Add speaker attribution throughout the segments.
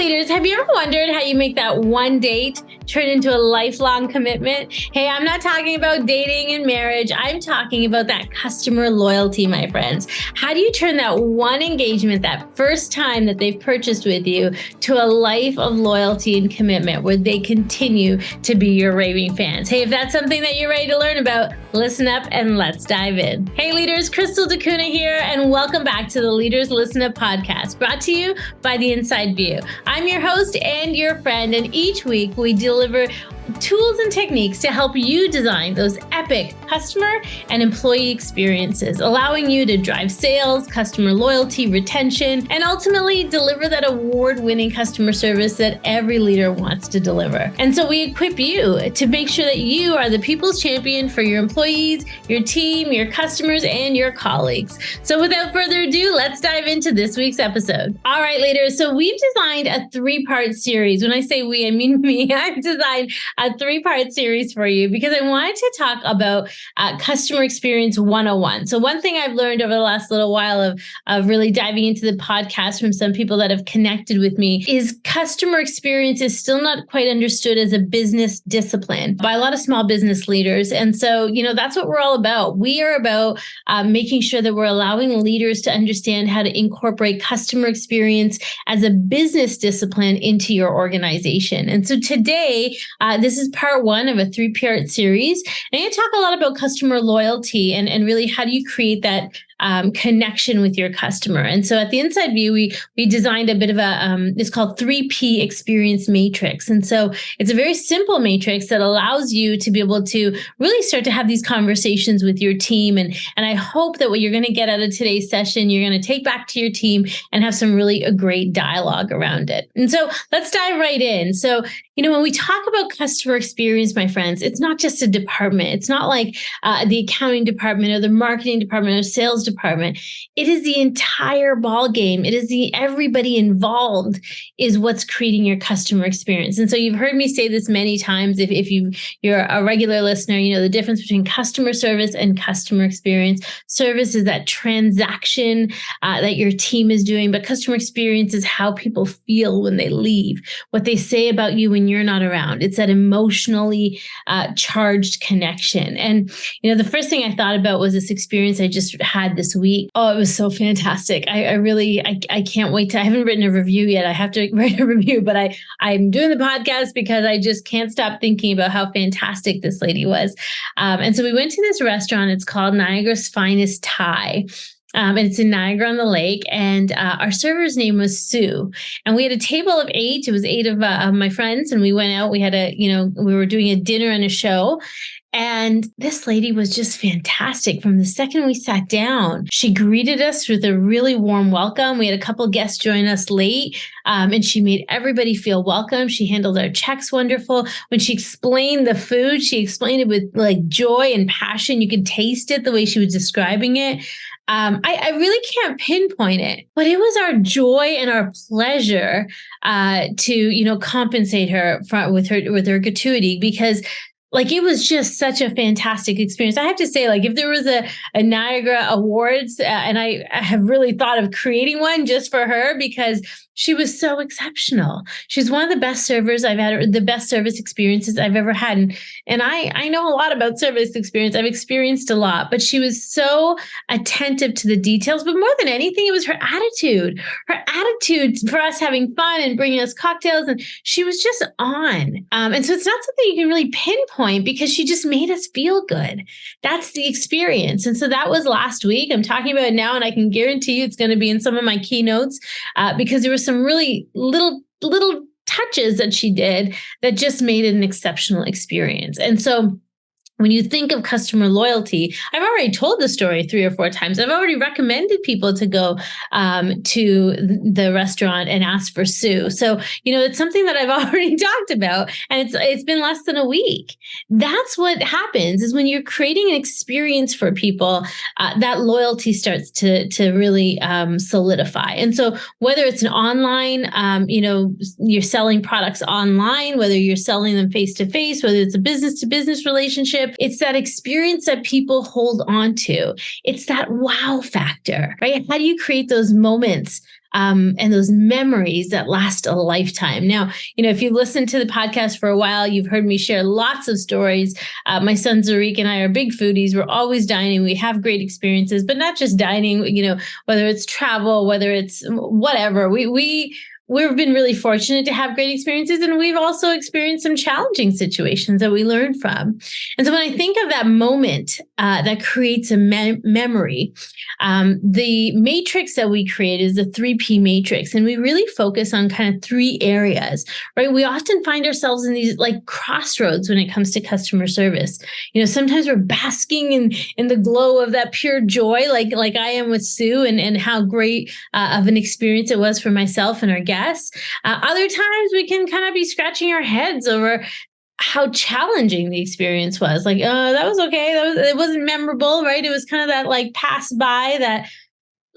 Speaker 1: leaders, have you ever wondered how you make that one date turn into a lifelong commitment? Hey, I'm not talking about dating and marriage. I'm talking about that customer loyalty, my friends. How do you turn that one engagement, that first time that they've purchased with you, to a life of loyalty and commitment where they continue to be your raving fans? Hey, if that's something that you're ready to learn about, listen up and let's dive in. Hey leaders, Crystal DeCuna here, and welcome back to the Leaders Listen Up podcast, brought to you by The Inside View. I'm your host and your friend, and each week we deliver tools and techniques to help you design those epic customer and employee experiences, allowing you to drive sales, customer loyalty, retention, and ultimately deliver that award-winning customer service that every leader wants to deliver. And so we equip you to make sure that you are the people's champion for your employees, your team, your customers, and your colleagues. So without further ado, let's dive into this week's episode. All right, leaders. So we've designed a 3-part series. When I say we, I mean me. I've designed a 3-part series for you because I wanted to talk about customer experience 101. So one thing I've learned over the last little while of really diving into the podcast from some people that have connected with me is customer experience is still not quite understood as a business discipline by a lot of small business leaders. And so, that's what we're all about. We are about making sure that we're allowing leaders to understand how to incorporate customer experience as a business discipline into your organization. And so today, this is part 1 of a 3-part series. And I'm going to talk a lot about customer loyalty and really how do you create that connection with your customer. And so at the Inside View, we designed a bit of it's called 3P experience matrix. And so it's a very simple matrix that allows you to be able to really start to have these conversations with your team. And I hope that what you're going to get out of today's session, you're going to take back to your team and have some really a great dialogue around it. And so let's dive right in. So, when we talk about customer experience, my friends, it's not just a department. It's not like the accounting department or the marketing department or sales department. It is the entire ball game. It is everybody involved is what's creating your customer experience. And so you've heard me say this many times. If you're a regular listener, the difference between customer service and customer experience. Service is that transaction that your team is doing, but customer experience is how people feel when they leave, what they say about you when you're not around. It's that emotionally charged connection. And, the first thing I thought about was this experience I just had this week. Oh, it was so fantastic. I can't wait I haven't written a review yet. I have to write a review, but I'm doing the podcast because I just can't stop thinking about how fantastic this lady was. And so we went to this restaurant. It's called Niagara's Finest Thai. And it's in Niagara-on-the-Lake. And our server's name was Sue. And we had a table of 8. It was 8 of my friends. And we went out. We had we were doing a dinner and a show. And this lady was just fantastic. From the second we sat down, she greeted us with a really warm welcome. We had a couple guests join us late, and she made everybody feel welcome. She handled our checks wonderful. When she explained the food, she explained it with like joy and passion. You could taste it the way she was describing it. I really can't pinpoint it, but it was our joy and our pleasure to compensate her with her gratuity because it was just such a fantastic experience. I have to say, if there was a Niagara Awards, and I have really thought of creating one just for her because she was so exceptional. She's one of the best servers I've had, the best service experiences I've ever had. And I know a lot about service experience. I've experienced a lot, but she was so attentive to the details. But more than anything, it was her attitude for us having fun and bringing us cocktails. And she was just on. And so it's not something you can really pinpoint because she just made us feel good. That's the experience. And so that was last week. I'm talking about it now, and I can guarantee you it's going to be in some of my keynotes because there was some really little touches that she did that just made it an exceptional experience. And so when you think of customer loyalty, I've already told the story 3 or 4 times. I've already recommended people to go to the restaurant and ask for Sue. So, it's something that I've already talked about, and it's been less than a week. That's what happens is when you're creating an experience for people, that loyalty starts to really solidify. And so whether it's an online, you're selling products online, whether you're selling them face-to-face, whether it's a business-to-business relationship, it's that experience that people hold on to. It's that wow factor, right? How do you create those moments and those memories that last a lifetime. Now, if you listen to the podcast for a while, you've heard me share lots of stories. My son Zarik and I are big foodies. We're always dining. We have great experiences, but not just dining, whether it's travel, whether it's whatever. We've been really fortunate to have great experiences, and we've also experienced some challenging situations that we learned from. And so when I think of that moment that creates a memory, the matrix that we create is the 3P matrix, and we really focus on kind of three areas, right? We often find ourselves in these like crossroads when it comes to customer service. Sometimes we're basking in the glow of that pure joy, like I am with Sue, and how great of an experience it was for myself and our guests. Other times we can kind of be scratching our heads over how challenging the experience was. Like, that was okay. It wasn't memorable, right? It was kind of that like pass by that.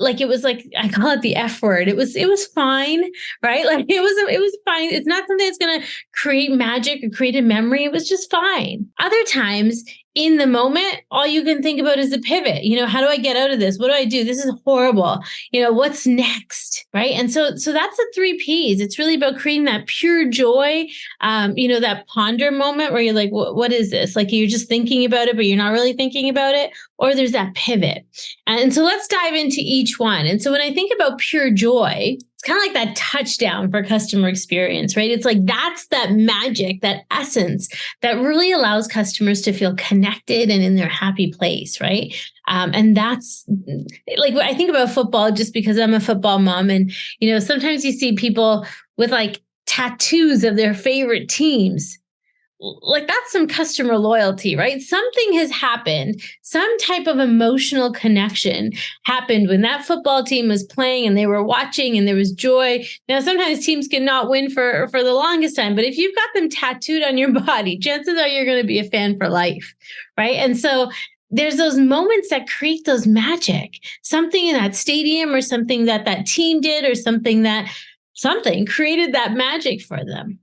Speaker 1: Like it was like, I call it the F word. It was fine, right? Like it was fine. It's not something that's going to create magic or create a memory. It was just fine. Other times in the moment, all you can think about is the pivot. How do I get out of this? What do I do? This is horrible. What's next, right? And so that's the 3Ps. It's really about creating that pure joy. That ponder moment where you're like, what is this? Like you're just thinking about it, but you're not really thinking about it. Or there's that pivot. And so let's dive into each one. And so when I think about pure joy, it's kind of like that touchdown for customer experience, right? It's like that's that magic, that essence that really allows customers to feel connected and in their happy place, right? And that's like, I think about football just because I'm a football mom. And, sometimes you see people with like tattoos of their favorite teams. Like that's some customer loyalty, right? Something has happened. Some type of emotional connection happened when that football team was playing and they were watching and there was joy. Now, sometimes teams cannot win for the longest time, but if you've got them tattooed on your body, chances are you're going to be a fan for life, right? And so there's those moments that create those magic, something in that stadium or something that team did or something created that magic for them.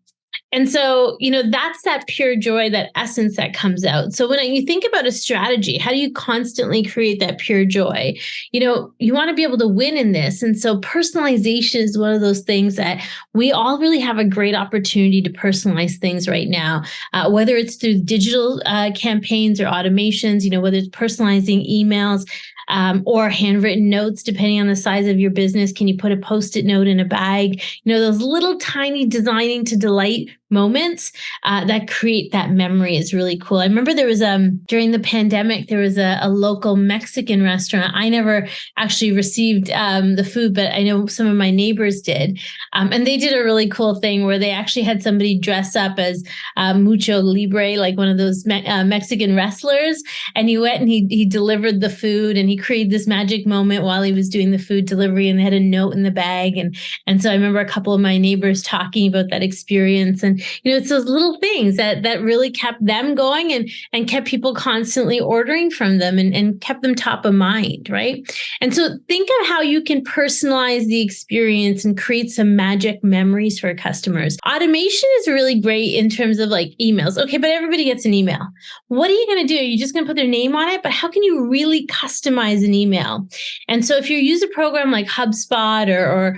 Speaker 1: And so, that's that pure joy, that essence that comes out. So when you think about a strategy, how do you constantly create that pure joy? You want to be able to win in this. And so personalization is one of those things that we all really have a great opportunity to personalize things right now, whether it's through digital campaigns or automations, whether it's personalizing emails, or handwritten notes, depending on the size of your business. Can you put a Post-it note in a bag? Those little tiny designing to delight moments that create that memory is really cool. I remember there was during the pandemic, there was a local Mexican restaurant. I never actually received the food, but I know some of my neighbors did. And they did a really cool thing where they actually had somebody dress up as Mucho Libre, like one of those Mexican wrestlers. And he went and he delivered the food, and he created this magic moment while he was doing the food delivery, and they had a note in the bag. And so I remember a couple of my neighbors talking about that experience. And, it's those little things that really kept them going and kept people constantly ordering from them and kept them top of mind, right? And so think of how you can personalize the experience and create some magic memories for customers. Automation is really great in terms of like emails. Okay, but everybody gets an email. What are you going to do? Are you just going to put their name on it? But how can you really customize an email? And so if you use a program like HubSpot or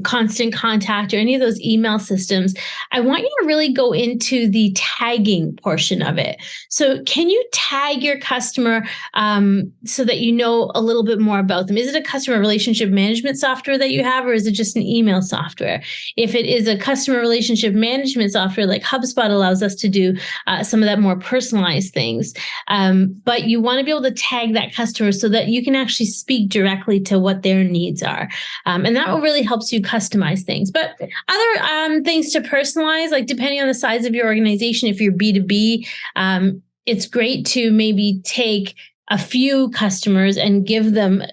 Speaker 1: Constant Contact or any of those email systems, I want you to really go into the tagging portion of it. So can you tag your customer so that you know a little bit more about them? Is it a customer relationship management software that you have, or is it just an email software? If it is a customer relationship management software, like HubSpot allows us to do some of that more personalized things. But you want to be able to tag that customer so that you can actually speak directly to what their needs are. And that will really helps you customize things. But other things to personalize, like depending on the size of your organization, if you're B2B, it's great to maybe take a few customers and give them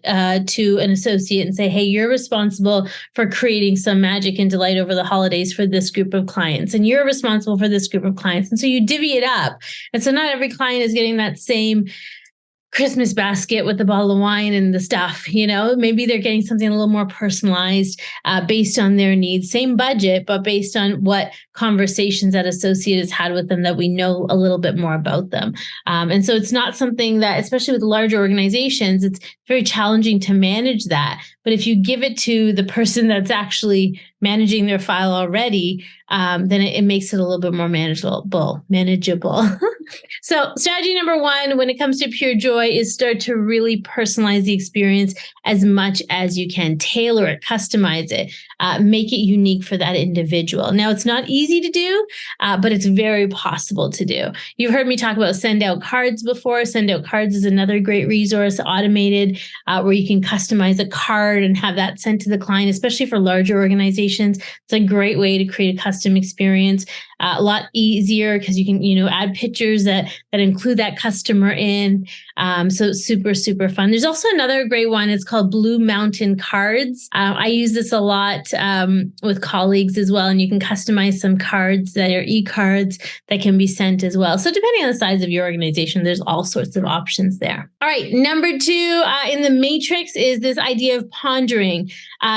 Speaker 1: to an associate and say, hey, you're responsible for creating some magic and delight over the holidays for this group of clients. And you're responsible for this group of clients. And so you divvy it up. And so not every client is getting that same Christmas basket with the bottle of wine and the stuff, maybe they're getting something a little more personalized based on their needs, same budget, but based on what conversations that associate has had with them that we know a little bit more about them. And so it's not something that, especially with larger organizations, it's very challenging to manage that. But if you give it to the person that's actually managing their file already, then it makes it a little bit more manageable. So strategy number one, when it comes to pure joy, is start to really personalize the experience as much as you can. Tailor it, customize it, make it unique for that individual. Now, it's not easy to do, but it's very possible to do. You've heard me talk about send out cards before. Send out cards is another great resource, automated, where you can customize a card and have that sent to the client, especially for larger organizations. It's a great way to create a custom experience. A lot easier because you can, add pictures that include that customer in. So super, super fun. There's also another great one. It's called Blue Mountain Cards. I use this a lot with colleagues as well. And you can customize some cards that are e-cards that can be sent as well. So depending on the size of your organization, there's all sorts of options there. All right. Number two in the matrix is this idea of pondering.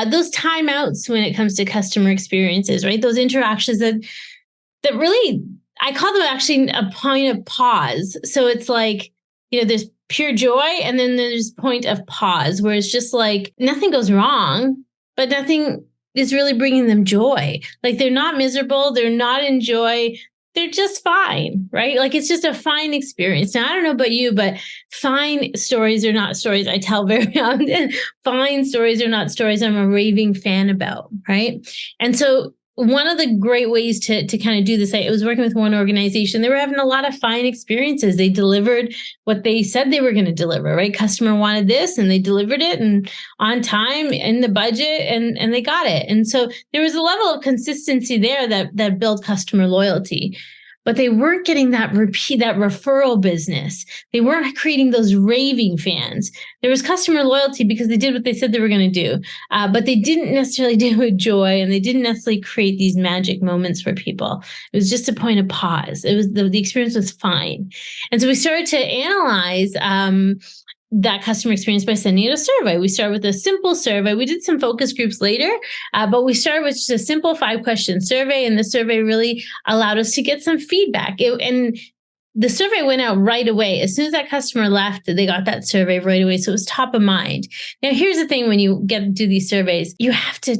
Speaker 1: Those timeouts when it comes to customer experiences, right? Those interactions that really, I call them actually a point of pause. So it's like, there's pure joy and then there's point of pause where it's just like nothing goes wrong, but nothing is really bringing them joy. Like they're not miserable. They're not in joy. They're just fine, right? Like it's just a fine experience. Now, I don't know about you, but fine stories are not stories I tell very often. Fine stories are not stories I'm a raving fan about, right? And so one of the great ways to kind of do this, I was working with one organization. They were having a lot of fine experiences. They delivered what they said they were going to deliver, right? Customer wanted this and they delivered it and on time in the budget and they got it. And so there was a level of consistency there that built customer loyalty. But they weren't getting that referral business. They weren't creating those raving fans. There was customer loyalty because they did what they said they were going to do, but they didn't necessarily do it with joy, and they didn't necessarily create these magic moments for people. It was just a point of pause. It was the experience was fine, and so we started to analyze that customer experience by sending it a survey. We started with a simple survey. We did some focus groups later, but we started with just a simple 5-question survey. And the survey really allowed us to get some feedback. And the survey went out right away. As soon as that customer left, they got that survey right away. So it was top of mind. Now, here's the thing. When you do these surveys, you have to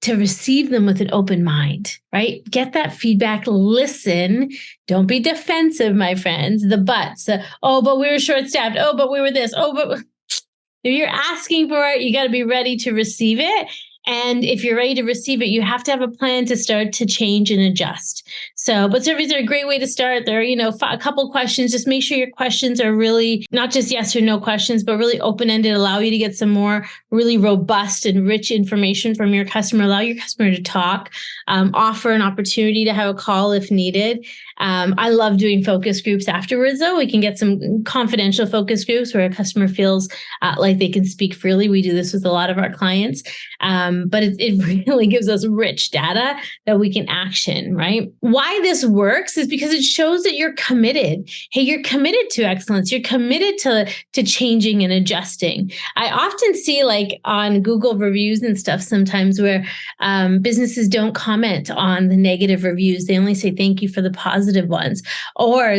Speaker 1: receive them with an open mind, right? Get that feedback, listen. Don't be defensive, my friends. The buts. Oh, but we were short-staffed. Oh, but we were this. Oh, but if you're asking for it, you got to be ready to receive it. And if you're ready to receive it, you have to have a plan to start to change and adjust. So, but surveys are a great way to start. There are, a couple questions. Just make sure your questions are really not just yes or no questions, but really open-ended, allow you to get some more really robust and rich information from your customer, allow your customer to talk, offer an opportunity to have a call if needed. I love doing focus groups afterwards, though. We can get some confidential focus groups where a customer feels like they can speak freely. We do this with a lot of our clients. But it really gives us rich data that we can action, right? Why this works is because it shows that you're committed. Hey, you're committed to excellence. You're committed to changing and adjusting. I often see like on Google reviews and stuff sometimes where businesses don't comment on the negative reviews. They only say thank you for the positive ones, or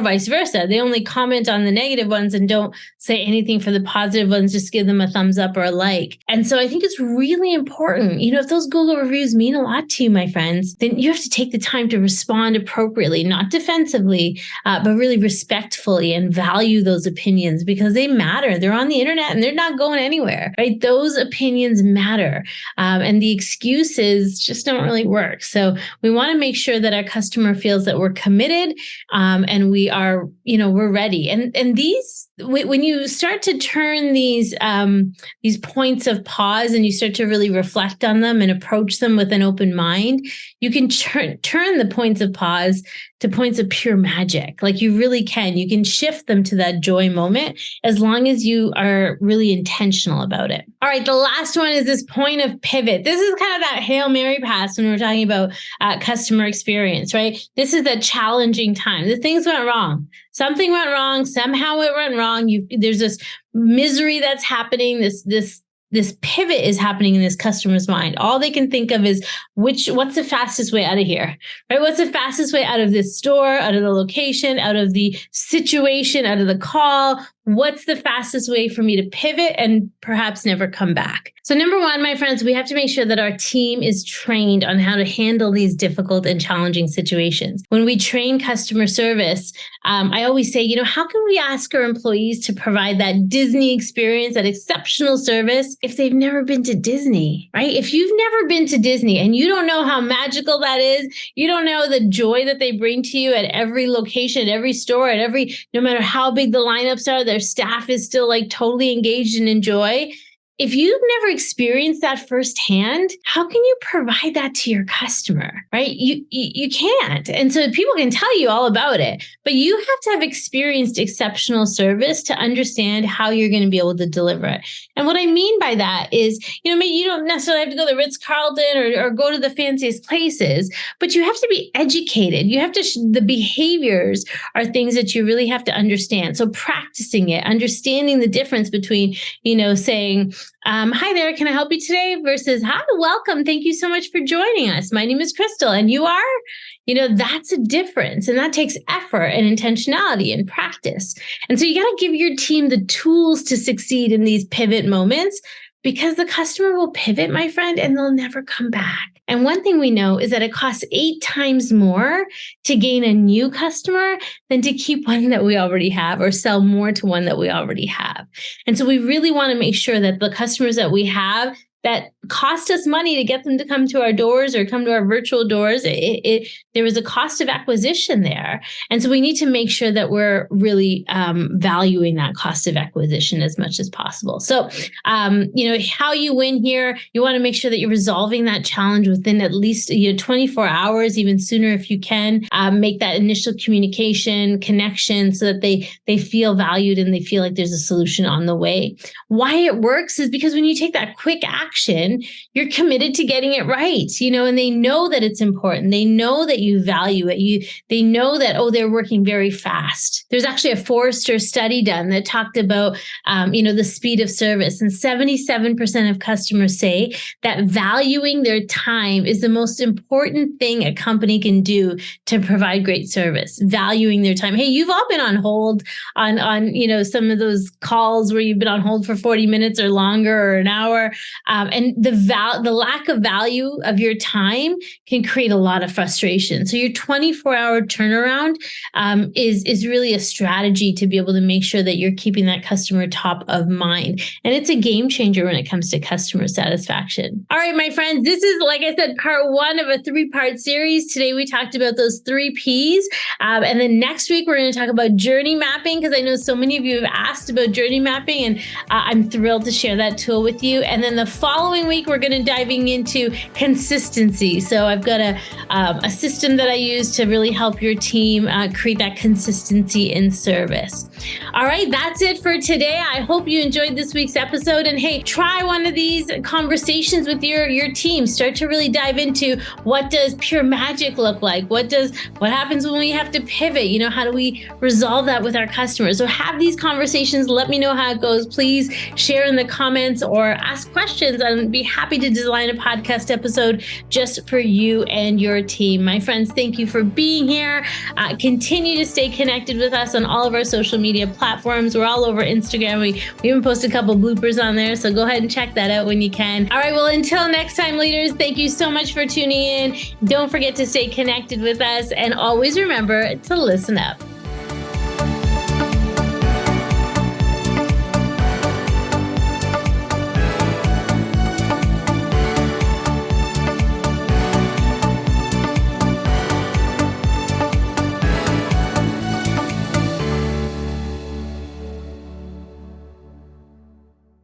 Speaker 1: vice versa. They only comment on the negative ones and don't say anything for the positive ones, just give them a thumbs up or a like. And so I think it's really important. If those Google reviews mean a lot to you, my friends, then you have to take the time to respond appropriately, not defensively, but really respectfully, and value those opinions because they matter. They're on the internet and they're not going anywhere, right? Those opinions matter. And the excuses just don't really work. So we want to make sure that our customer feels that we're committed and we are, we're ready. And these, when you start to turn these points of pause and you start to really reflect on them and approach them with an open mind, you can turn the points of pause to points of pure magic. Like you really can. You can shift them to that joy moment as long as you are really intentional about it. All right, the last one is this point of pivot. This is kind of that Hail Mary pass when we're talking about customer experience, right? This is the challenging time. The things went wrong. Something went wrong. Somehow it went wrong. There's this misery that's happening. This pivot is happening in this customer's mind. All they can think of is what's the fastest way out of here, right? What's the fastest way out of this store, out of the location, out of the situation, out of the call? What's the fastest way for me to pivot and perhaps never come back? So number one, my friends, we have to make sure that our team is trained on how to handle these difficult and challenging situations. When we train customer service, I always say, how can we ask our employees to provide that Disney experience, that exceptional service, if they've never been to Disney, right? If you've never been to Disney and you don't know how magical that is, you don't know the joy that they bring to you at every location, at every store, no matter how big the lineups are, their staff is still like totally engaged and enjoy. If you've never experienced that firsthand, how can you provide that to your customer, right? You can't. And so people can tell you all about it, but you have to have experienced exceptional service to understand how you're going to be able to deliver it. And what I mean by that is, maybe you don't necessarily have to go to the Ritz-Carlton or go to the fanciest places, but you have to be educated. You have to, the behaviors are things that you really have to understand. So practicing it, understanding the difference between, saying, hi there, can I help you today? Versus, hi, welcome. Thank you so much for joining us. My name is Crystal and you are? That's a difference. And that takes effort and intentionality and practice. And so you got to give your team the tools to succeed in these pivot moments, because the customer will pivot, my friend, and they'll never come back. And one thing we know is that it costs 8 times more to gain a new customer than to keep one that we already have or sell more to one that we already have. And so we really want to make sure that the customers that we have that cost us money to get them to come to our doors or come to our virtual doors, there was a cost of acquisition there. And so we need to make sure that we're really valuing that cost of acquisition as much as possible. So, how you win here, you want to make sure that you're resolving that challenge within at least 24 hours, even sooner if you can. Make that initial communication connection so that they feel valued and they feel like there's a solution on the way. Why it works is because when you take that quick action, you're committed to getting it right, and they know that it's important. They know that you value it. They know that, they're working very fast. There's actually a Forrester study done that talked about, the speed of service, and 77% of customers say that valuing their time is the most important thing a company can do to provide great service. Valuing their time. Hey, you've all been on hold on some of those calls where you've been on hold for 40 minutes or longer or an hour. And the lack of value of your time can create a lot of frustration. So your 24-hour turnaround is really a strategy to be able to make sure that you're keeping that customer top of mind. And it's a game changer when it comes to customer satisfaction. All right, my friends, this is, like I said, part 1 of a 3-part series. Today, we talked about those 3 Ps. And then next week, we're going to talk about journey mapping, because I know so many of you have asked about journey mapping, and I'm thrilled to share that tool with you. And then the following week, we're going to diving into consistency. So I've got a system that I use to really help your team create that consistency in service. All right, that's it for today. I hope you enjoyed this week's episode. And hey, try one of these conversations with your team. Start to really dive into, what does pure magic look like? What happens when we have to pivot? How do we resolve that with our customers? So have these conversations. Let me know how it goes. Please share in the comments or ask questions. I'd be happy to design a podcast episode just for you and your team. My friends, thank you for being here. Continue to stay connected with us on all of our social media platforms. We're all over Instagram. We even post a couple bloopers on there, so go ahead and check that out when you can. All right, well, until next time, leaders, thank you so much for tuning in. Don't forget to stay connected with us, and always remember to listen up.